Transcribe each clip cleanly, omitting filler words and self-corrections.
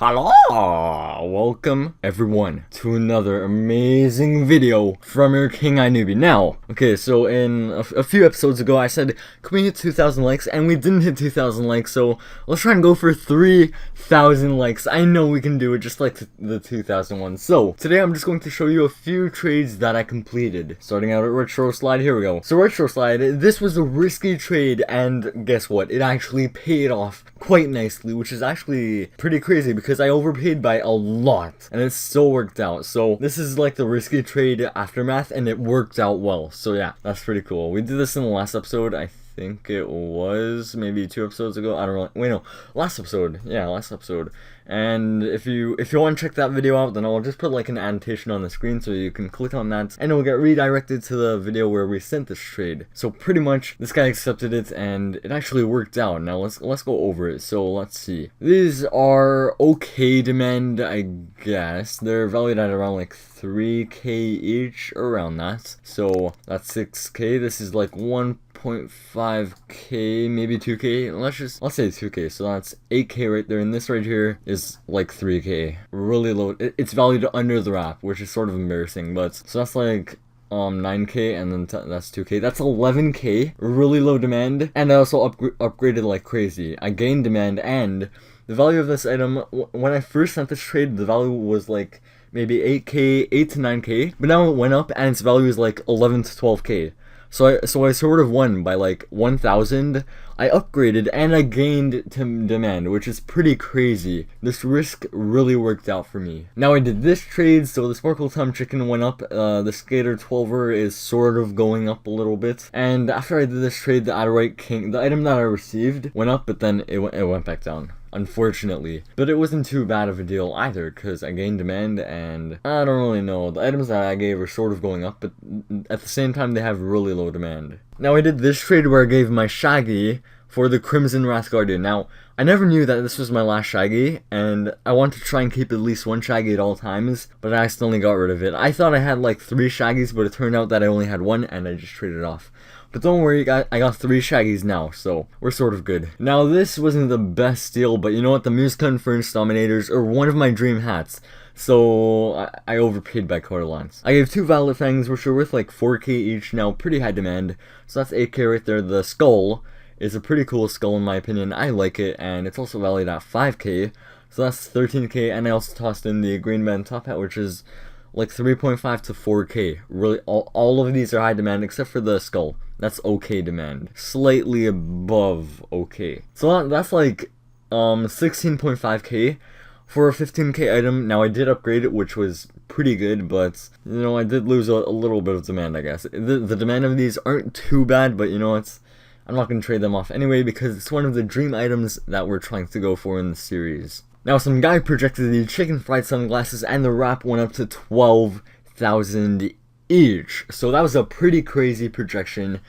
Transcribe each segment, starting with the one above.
Hello! Welcome everyone to another amazing video from your King INOOBE. Now, okay, so in a few episodes ago I said, can we hit 2,000 likes? And we didn't hit 2,000 likes, so let's try and go for 3,000 likes. I know we can do it just like the 2,000 one. So, today I'm just going to show you a few trades that I completed. Starting out at Retro Slide, here we go. So Retro Slide, this was a risky trade, and guess what? It actually paid off quite nicely, which is actually pretty crazy because I overpaid by a lot and it still worked out. So this is like the risky trade aftermath and it worked out well. So yeah, that's pretty cool. We did this in the last episode. I think it was maybe 2 episodes ago. I don't know. Wait, no, last episode. Yeah, last episode. And if you want to check that video out, then I'll just put like an annotation on the screen so you can click on that and it'll get redirected to the video where we sent this trade. So pretty much this guy accepted it and it actually worked out. Now let's go over it. So let's see. These are okay demand, I guess. They're valued at around like 3k each, around that. So that's 6k. This is like 1.5k, maybe 2k. Let's say 2k. So that's 8k right there, and this right here is like 3k. Really low. It's valued under the wrap, which is sort of embarrassing, but so that's like 9k, and then that's 2k. That's 11k. Really low demand, and I also upgraded like crazy. I gained demand, and the value of this item, when I first sent this trade, the value was like maybe 8k, 8 to 9k, but now it went up and its value is like 11 to 12k. So I sort of won by like 1,000. I upgraded and I gained demand, which is pretty crazy. This risk really worked out for me. Now I did this trade, so the Sparkle Time Chicken went up. The Skater 12er is sort of going up a little bit. And after I did this trade, the Adorite King, the item that I received, went up, but then it went back down, unfortunately. But it wasn't too bad of a deal either, because I gained demand, and I don't really know. The items that I gave are sort of going up, but at the same time they have really low demand. Now I did this trade where I gave my Shaggy for the Crimson Wrath Guardian. Now, I never knew that this was my last Shaggy, and I want to try and keep at least one Shaggy at all times, but I accidentally got rid of it. I thought I had like 3 Shaggies, but it turned out that I only had 1, and I just traded it off. But don't worry, I got 3 Shaggies now, so we're sort of good. Now, this wasn't the best deal, but you know what? The Muscun Furnace Dominators are one of my dream hats. So, I overpaid by quite a lot. I gave 2 Violet Fangs, which are worth like 4k each now, pretty high demand. So that's 8k right there. The skull is a pretty cool skull in my opinion. I like it, and it's also valued at 5k. So that's 13k, and I also tossed in the Green Band Top Hat, which is like 3.5 to 4k. Really, all of these are high demand except for the skull. That's okay demand. Slightly above okay. So that's like 16.5k. For a 15k item. Now I did upgrade it, which was pretty good, but you know, I did lose a little bit of demand, I guess. The demand of these aren't too bad, but you know, I'm not going to trade them off anyway because it's one of the dream items that we're trying to go for in the series. Now some guy projected the chicken fried sunglasses and the wrap went up to 12,000 each. So that was a pretty crazy projection.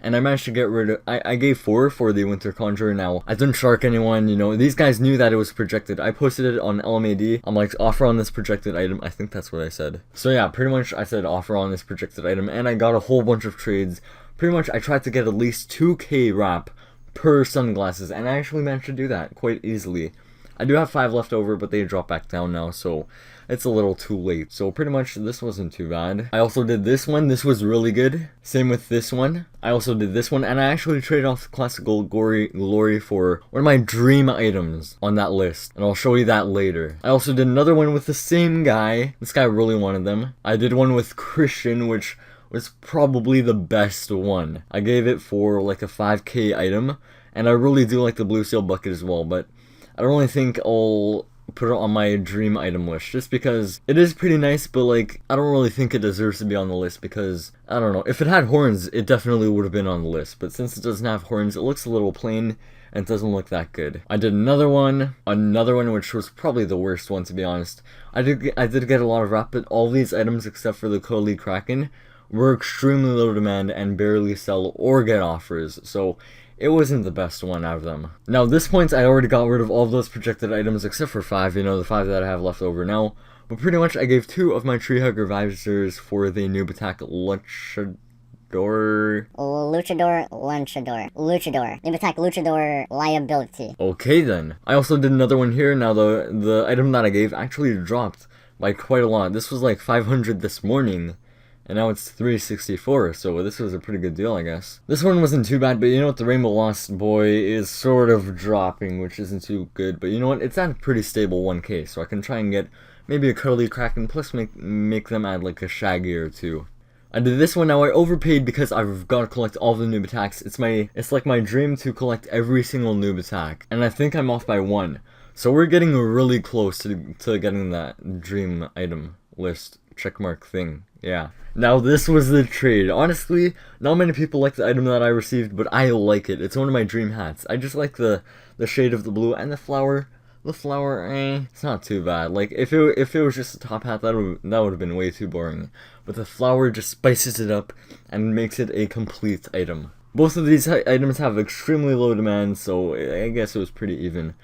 And I managed to get rid of, I gave 4 for the Winter Conjurer. Now, I didn't shark anyone, you know, these guys knew that it was projected. I posted it on LMAD, I'm like, offer on this projected item, I think that's what I said. So yeah, pretty much I said offer on this projected item, and I got a whole bunch of trades. Pretty much I tried to get at least 2k wrap per sunglasses, and I actually managed to do that quite easily. I do have 5 left over, but they drop back down now, so it's a little too late. So pretty much this wasn't too bad. I also did this one. This was really good. Same with this one. I also did this one, and I actually traded off Classical Glory for one of my dream items on that list, and I'll show you that later. I also did another one with the same guy. This guy really wanted them. I did one with Christian, which was probably the best one. I gave it for like a 5k item, and I really do like the Blue Seal Bucket as well, but I don't really think I'll put it on my dream item list, just because it is pretty nice, but like, I don't really think it deserves to be on the list because, I don't know, if it had horns, it definitely would have been on the list, but since it doesn't have horns, it looks a little plain, and it doesn't look that good. I did another one which was probably the worst one, to be honest. I did get a lot of wrap, but all these items except for the Curly Kraken were extremely low demand and barely sell or get offers, so it wasn't the best one out of them. Now, at this point, I already got rid of all of those projected items except for 5, you know, the 5 that I have left over now. But pretty much, I gave 2 of my Tree Hugger Visors for the Noob Attack Luchador. Noob attack Luchador liability. Okay then. I also did another one here. Now the item that I gave actually dropped by quite a lot. This was like 500 this morning, and now it's 364, so this was a pretty good deal, I guess. This one wasn't too bad, but you know what? The Rainbow Lost Boy is sort of dropping, which isn't too good, but you know what? It's at a pretty stable 1k, so I can try and get maybe a Cuddly Kraken, plus make them add like a Shaggy or two. I did this one. Now I overpaid because I've got to collect all the noob attacks. It's like my dream to collect every single noob attack, and I think I'm off by one. So we're getting really close to getting that dream item list checkmark thing. Yeah. Now this was the trade. Honestly, not many people like the item that I received, but I like it. It's one of my dream hats. I just like the shade of the blue and the flower. The flower, it's not too bad. Like if it was just a top hat, that would have been way too boring. But the flower just spices it up and makes it a complete item. Both of these items have extremely low demand, so I guess it was pretty even.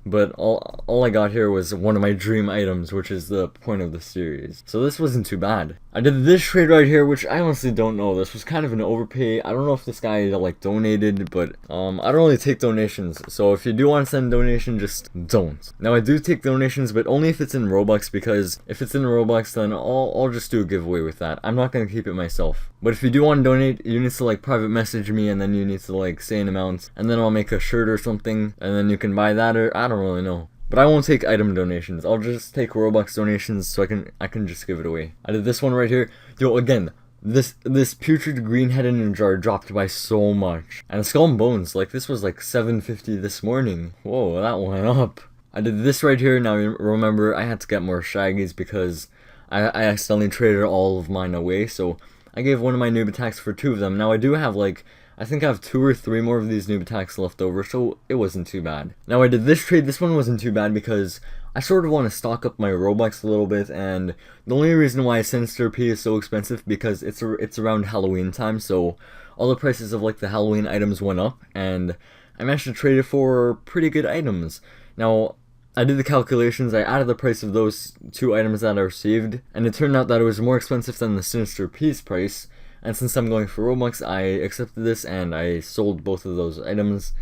But all I got here was one of my dream items, which is the point of the series. So this wasn't too bad. I did this trade right here, which I honestly don't know. This was kind of an overpay. I don't know if this guy like donated, but I don't really take donations. So if you do want to send a donation, just don't. Now I do take donations, but only if it's in Robux, because if it's in Robux, then I'll just do a giveaway with that. I'm not gonna keep it myself. But if you do want to donate, you need to like private message me, and then you need to like say an amount, and then I'll make a shirt or something, and then you can buy that, or I don't really know. But I won't take item donations. I'll just take Robux donations, so I can just give it away. I did this one right here. Yo, again, this putrid green head in a jar dropped by so much. And Skull and Bones, like this was like 750 this morning. Whoa, that went up. I did this right here. Now remember, I had to get more Shaggies because I accidentally traded all of mine away. So I gave one of my noob attacks for 2 of them. Now I do have like, I think I have 2 or 3 more of these noob attacks left over, so it wasn't too bad. Now I did this trade. This one wasn't too bad because I sort of want to stock up my Robux a little bit, and the only reason why Sinister P is so expensive because it's around Halloween time, so all the prices of like the Halloween items went up, and I managed to trade it for pretty good items. Now I did the calculations. I added the price of those 2 items that I received, and it turned out that it was more expensive than the Sinister P's price. And since I'm going for Robux, I accepted this and I sold both of those items,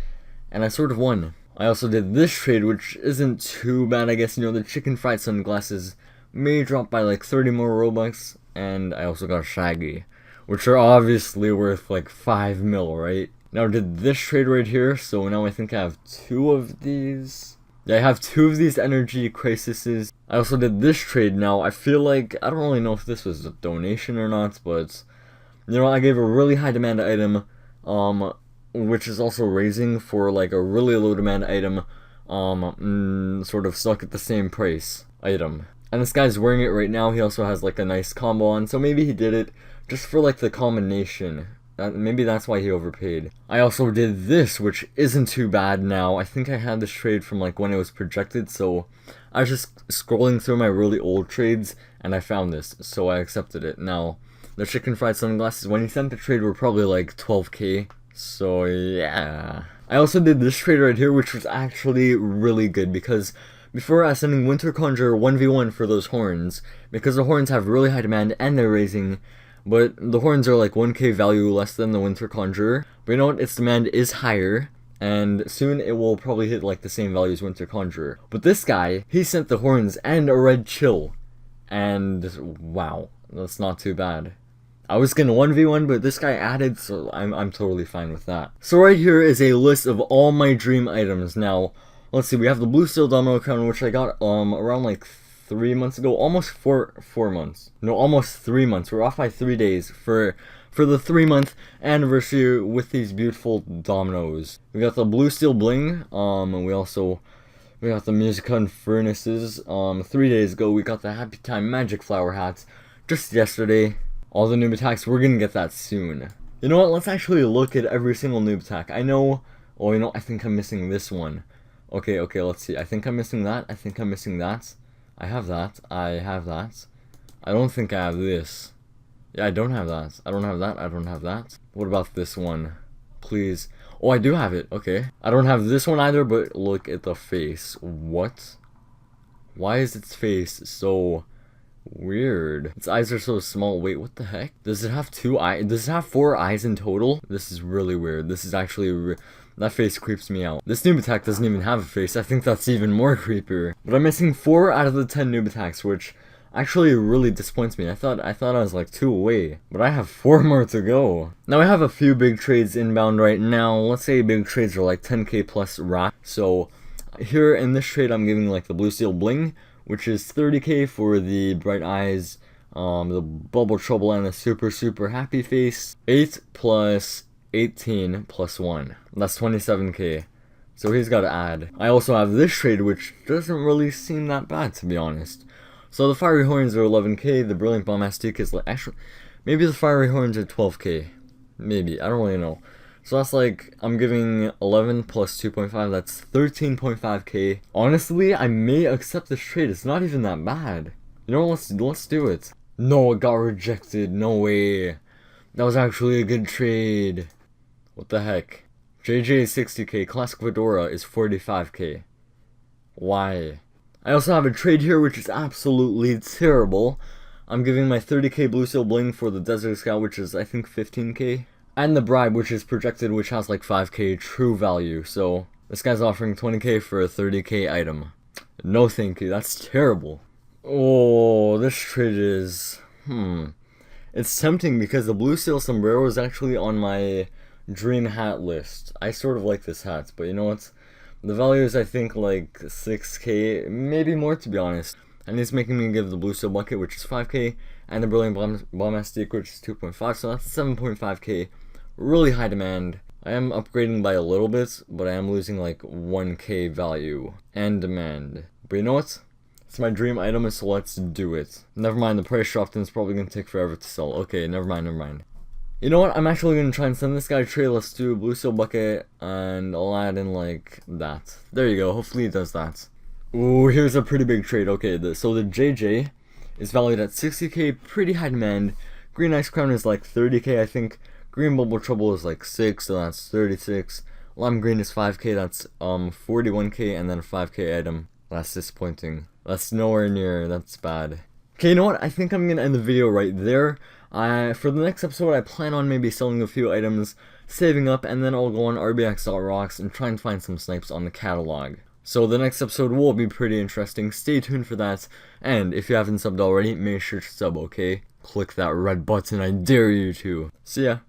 and I sort of won. I also did this trade, which isn't too bad, I guess. You know, the chicken fried sunglasses may drop by like 30 more Robux, and I also got a Shaggy, which are obviously worth like 5 mil, right? Now I did this trade right here, so now I think I have 2 of these. Yeah, I have 2 of these energy crises. I also did this trade. Now I feel like, I don't really know if this was a donation or not, but you know, I gave a really high demand item, which is also raising for like a really low demand item, sort of stuck at the same price item. And this guy's wearing it right now. He also has like a nice combo on, so maybe he did it just for like the combination. Maybe that's why he overpaid. I also did this, which isn't too bad now. I think I had this trade from like when it was projected, so I was just scrolling through my really old trades and I found this, so I accepted it. Now the chicken fried sunglasses, when he sent the trade, were probably like 12k, so yeah. I also did this trade right here, which was actually really good, because before I was sending Winter Conjurer 1v1 for those horns, because the horns have really high demand and they're raising, but the horns are like 1k value less than the Winter Conjurer. But you know what, its demand is higher, and soon it will probably hit like the same value as Winter Conjurer. But this guy, he sent the horns and a red chill, and wow, that's not too bad. I was gonna 1v1, but this guy added, so I'm totally fine with that. So right here is a list of all my dream items. Now, let's see, we have the Blue Steel Domino Crown, which I got around like 3 months ago, almost 4 months. No, almost 3 months. We're off by 3 days for the 3-month anniversary with these beautiful dominoes. We got the Blue Steel Bling, and we got the Music Furnaces. 3 days ago, we got the Happy Time Magic Flower hats. Just yesterday. All the noob attacks, we're gonna get that soon. You know what, let's actually look at every single noob attack. I know, oh, you know, I think I'm missing this one. Okay, let's see. I think I'm missing that. I think I'm missing that. I have that. I have that. I don't think I have this. Yeah, I don't have that. I don't have that. I don't have that. What about this one? Please. Oh, I do have it. Okay. I don't have this one either, but look at the face. What? Why is its face so Weird. Its eyes are so small. Wait, what the heck? Does it have 2 eyes? Does it have 4 eyes in total? This is really weird. This is actually that face creeps me out. This noob attack doesn't even have a face. I think that's even more creepier. But I'm missing 4 out of the 10 noob attacks, which actually really disappoints me. I thought I was like 2 away, but I have 4 more to go. Now I have a few big trades inbound right now. Let's say big trades are like 10k plus wrap. So here in this trade, I'm giving like the blue steel bling, which is 30k for the bright eyes, the bubble trouble, and the super happy face. 8 plus 18 plus 1. That's 27k. So he's got to add. I also have this trade, which doesn't really seem that bad, to be honest. So the fiery horns are 11k, the brilliant bombastic is like, actually, maybe the fiery horns are 12k. Maybe, I don't really know. So that's like, I'm giving 11 plus 2.5, that's 13.5k. Honestly, I may accept this trade, it's not even that bad. You know, let's do it. No, it got rejected, no way. That was actually a good trade. What the heck? JJ is 60k, Classic Fedora is 45k. Why? I also have a trade here which is absolutely terrible. I'm giving my 30k blue steel bling for the Desert Scout, which is I think 15k. And the bribe, which is projected, which has like 5k true value. So this guy's offering 20k for a 30k item. No thank you, that's terrible. Oh, this trade is... It's tempting because the blue steel sombrero is actually on my dream hat list. I sort of like this hat, but you know what? The value is I think like 6k, maybe more to be honest. And he's making me give the blue steel bucket, which is 5k, and the brilliant bombastic, which is 2.5, so that's 7.5k. Really high demand. I am upgrading by a little bit, but I am losing like 1k value and demand. But you know what? It's my dream item, so let's do it. Never mind, the price dropped and it's probably gonna take forever to sell. Okay, never mind. You know what? I'm actually gonna try and send this guy a trade. Let's do a blue steel bucket, and I'll add in like that. There you go. Hopefully it does that. Ooh, here's a pretty big trade. Okay, so the JJ is valued at 60k, pretty high demand. Green Ice Crown is like 30k, I think. Green Bubble Trouble is like 6, so that's 36. Lime Green is 5k, that's 41k, and then a 5k item. That's disappointing. That's nowhere near, that's bad. Okay, you know what? I think I'm gonna end the video right there. For the next episode, I plan on maybe selling a few items, saving up, and then I'll go on RBX.rocks and try and find some snipes on the catalog. So the next episode will be pretty interesting. Stay tuned for that. And if you haven't subbed already, make sure to sub, okay? Click that red button, I dare you to. See ya.